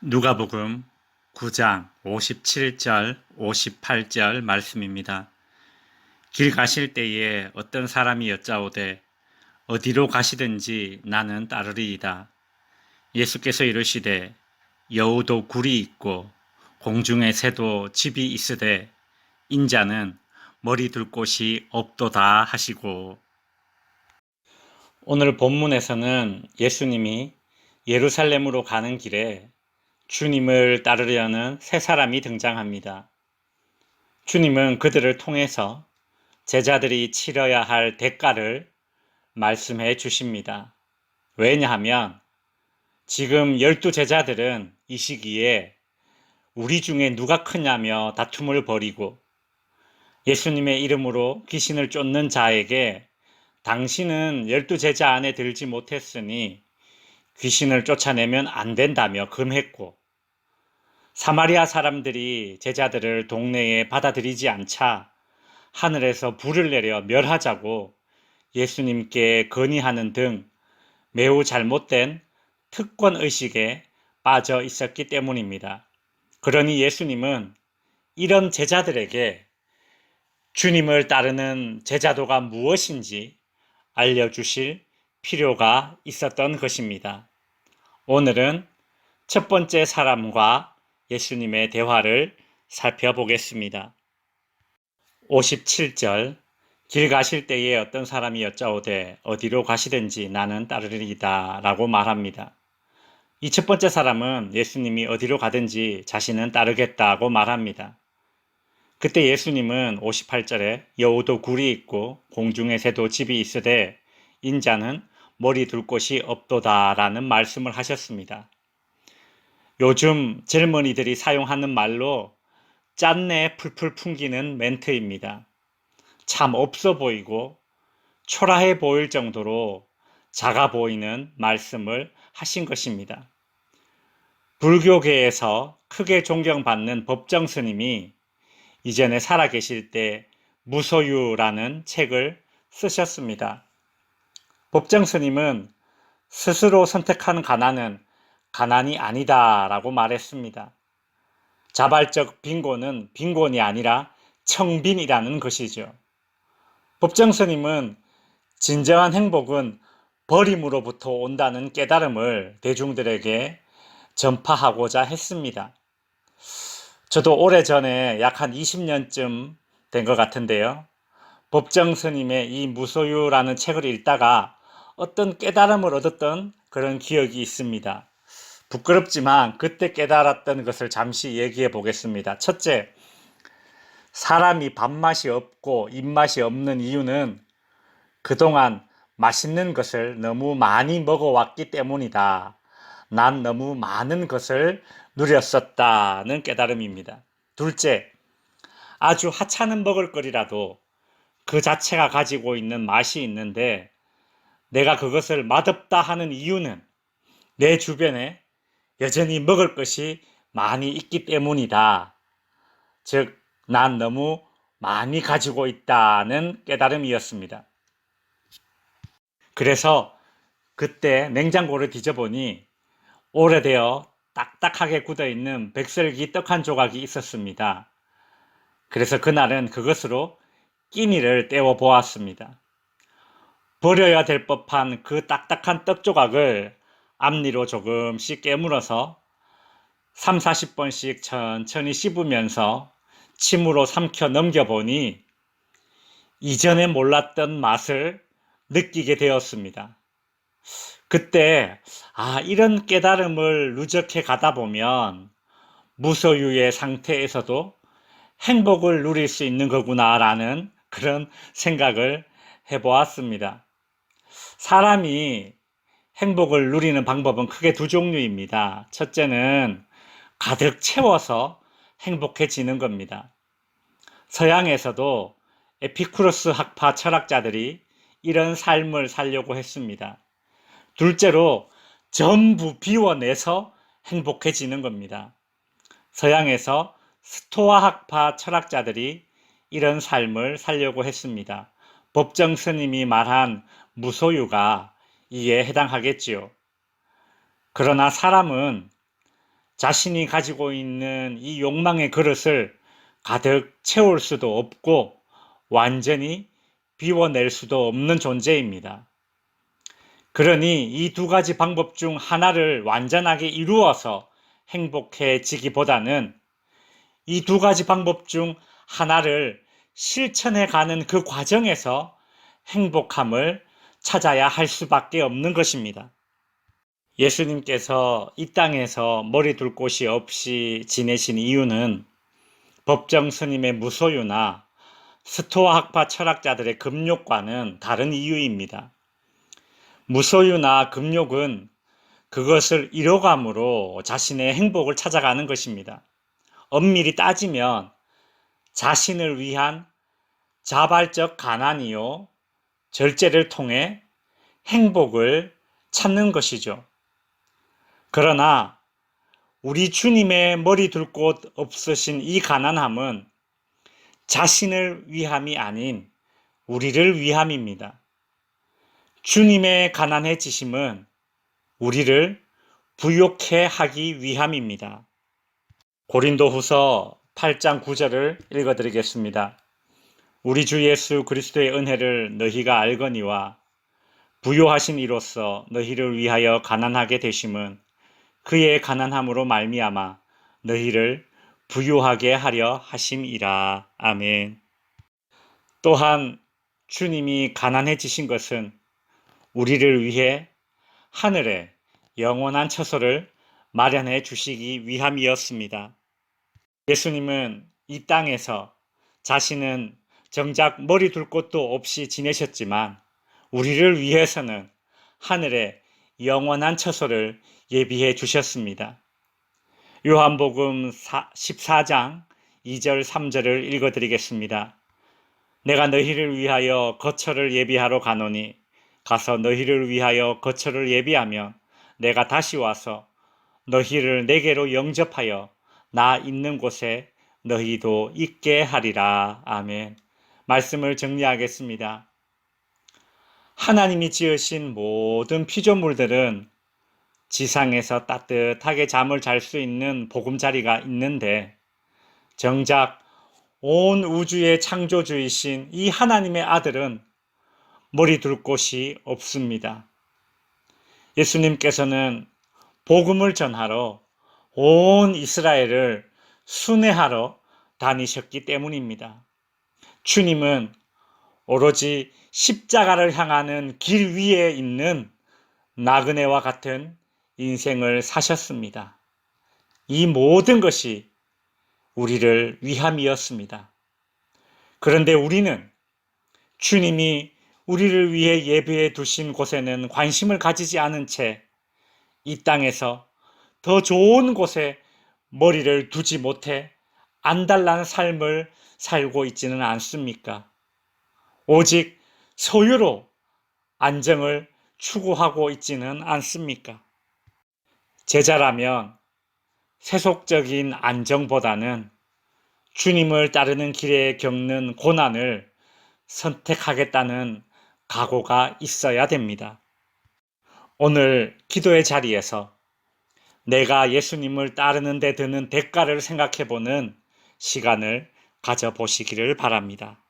누가복음 9장 57절, 58절 말씀입니다. 길 가실 때에 어떤 사람이 여짜오되 어디로 가시든지 나는 따르리이다. 예수께서 이르시되 여우도 굴이 있고 공중의 새도 집이 있으되 인자는 머리 둘 곳이 없도다 하시고. 오늘 본문에서는 예수님이 예루살렘으로 가는 길에 주님을 따르려는 세 사람이 등장합니다. 주님은 그들을 통해서 제자들이 치러야 할 대가를 말씀해 주십니다. 왜냐하면 지금 12제자들은 이 시기에 우리 중에 누가 크냐며 다툼을 벌이고 예수님의 이름으로 귀신을 쫓는 자에게 당신은 12제자 안에 들지 못했으니 귀신을 쫓아내면 안 된다며 금했고, 사마리아 사람들이 제자들을 동네에 받아들이지 않자 하늘에서 불을 내려 멸하자고 예수님께 건의하는 등 매우 잘못된 특권의식에 빠져 있었기 때문입니다. 그러니 예수님은 이런 제자들에게 주님을 따르는 제자도가 무엇인지 알려주실 필요가 있었던 것입니다. 오늘은 첫 번째 사람과 예수님의 대화를 살펴보겠습니다. 57절, 길 가실 때에 어떤 사람이 여짜오되 어디로 가시든지 나는 따르리이다 라고 말합니다. 이 첫 번째 사람은 예수님이 어디로 가든지 자신은 따르겠다고 말합니다. 그때 예수님은 58절에 여우도 굴이 있고 공중의 새도 집이 있으되 인자는 머리 둘 곳이 없도다 라는 말씀을 하셨습니다. 요즘 젊은이들이 사용하는 말로 짠내 풀풀 풍기는 멘트입니다. 참 없어 보이고 초라해 보일 정도로 작아 보이는 말씀을 하신 것입니다. 불교계에서 크게 존경받는 법정 스님이 이전에 살아계실 때 무소유라는 책을 쓰셨습니다. 법정 스님은 스스로 선택한 가난은 가난이 아니다 라고 말했습니다. 자발적 빈곤은 빈곤이 아니라 청빈이라는 것이죠. 법정 스님은 진정한 행복은 버림으로부터 온다는 깨달음을 대중들에게 전파하고자 했습니다. 저도 오래전에 약 한 20년쯤 된 것 같은데요. 법정 스님의 이 무소유라는 책을 읽다가 어떤 깨달음을 얻었던 그런 기억이 있습니다. 부끄럽지만 그때 깨달았던 것을 잠시 얘기해 보겠습니다. 첫째, 사람이 밥맛이 없고 입맛이 없는 이유는 그동안 맛있는 것을 너무 많이 먹어왔기 때문이다. 난 너무 많은 것을 누렸었다는 깨달음입니다. 둘째, 아주 하찮은 먹을거리라도 그 자체가 가지고 있는 맛이 있는데 내가 그것을 맛없다 하는 이유는 내 주변에 여전히 먹을 것이 많이 있기 때문이다. 즉, 난 너무 많이 가지고 있다는 깨달음이었습니다. 그래서 그때 냉장고를 뒤져보니 오래되어 딱딱하게 굳어있는 백설기 떡 한 조각이 있었습니다. 그래서 그날은 그것으로 끼니를 때워 보았습니다. 버려야 될 법한 그 딱딱한 떡 조각을 앞니로 조금씩 깨물어서 3, 40번씩 천천히 씹으면서 침으로 삼켜 넘겨보니 이전에 몰랐던 맛을 느끼게 되었습니다. 그때 이런 깨달음을 누적해 가다 보면 무소유의 상태에서도 행복을 누릴 수 있는 거구나라는 그런 생각을 해보았습니다. 사람이 행복을 누리는 방법은 크게 두 종류입니다. 첫째는 가득 채워서 행복해지는 겁니다. 서양에서도 에피쿠로스 학파 철학자들이 이런 삶을 살려고 했습니다. 둘째로 전부 비워내서 행복해지는 겁니다. 서양에서 스토아 학파 철학자들이 이런 삶을 살려고 했습니다. 법정 스님이 말한 무소유가 이에 해당하겠지요. 그러나 사람은 자신이 가지고 있는 이 욕망의 그릇을 가득 채울 수도 없고 완전히 비워낼 수도 없는 존재입니다. 그러니 이 두 가지 방법 중 하나를 완전하게 이루어서 행복해지기보다는 이 두 가지 방법 중 하나를 실천해 가는 그 과정에서 행복함을 찾아야 할 수밖에 없는 것입니다. 예수님께서 이 땅에서 머리 둘 곳이 없이 지내신 이유는 법정 스님의 무소유나 스토아 학파 철학자들의 금욕과는 다른 이유입니다. 무소유나 금욕은 그것을 이뤄감으로 자신의 행복을 찾아가는 것입니다. 엄밀히 따지면 자신을 위한 자발적 가난이요, 절제를 통해 행복을 찾는 것이죠. 그러나 우리 주님의 머리 둘 곳 없으신 이 가난함은 자신을 위함이 아닌 우리를 위함입니다. 주님의 가난해지심은 우리를 부욕해 하기 위함입니다. 고린도후서 8장 9절을 읽어드리겠습니다. 우리 주 예수 그리스도의 은혜를 너희가 알거니와 부요하신 이로써 너희를 위하여 가난하게 되심은 그의 가난함으로 말미암아 너희를 부요하게 하려 하심이라. 아멘. 또한 주님이 가난해지신 것은 우리를 위해 하늘에 영원한 처소를 마련해 주시기 위함이었습니다. 예수님은 이 땅에서 자신은 정작 머리 둘 곳도 없이 지내셨지만 우리를 위해서는 하늘에 영원한 처소를 예비해 주셨습니다. 요한복음 14장 2절 3절을 읽어드리겠습니다. 내가 너희를 위하여 거처를 예비하러 가노니 가서 너희를 위하여 거처를 예비하면 내가 다시 와서 너희를 내게로 영접하여 나 있는 곳에 너희도 있게 하리라. 아멘. 말씀을 정리하겠습니다. 하나님이 지으신 모든 피조물들은 지상에서 따뜻하게 잠을 잘 수 있는 보금자리가 있는데 정작 온 우주의 창조주이신 이 하나님의 아들은 머리 둘 곳이 없습니다. 예수님께서는 복음을 전하러 온 이스라엘을 순회하러 다니셨기 때문입니다. 주님은 오로지 십자가를 향하는 길 위에 있는 나그네와 같은 인생을 사셨습니다. 이 모든 것이 우리를 위함이었습니다. 그런데 우리는 주님이 우리를 위해 예배해 두신 곳에는 관심을 가지지 않은 채 이 땅에서 더 좋은 곳에 머리를 두지 못해 안달난 삶을 살고 있지는 않습니까? 오직 소유로 안정을 추구하고 있지는 않습니까? 제자라면 세속적인 안정보다는 주님을 따르는 길에 겪는 고난을 선택하겠다는 각오가 있어야 됩니다. 오늘 기도의 자리에서 내가 예수님을 따르는 데 드는 대가를 생각해보는 시간을 가져보시기를 바랍니다.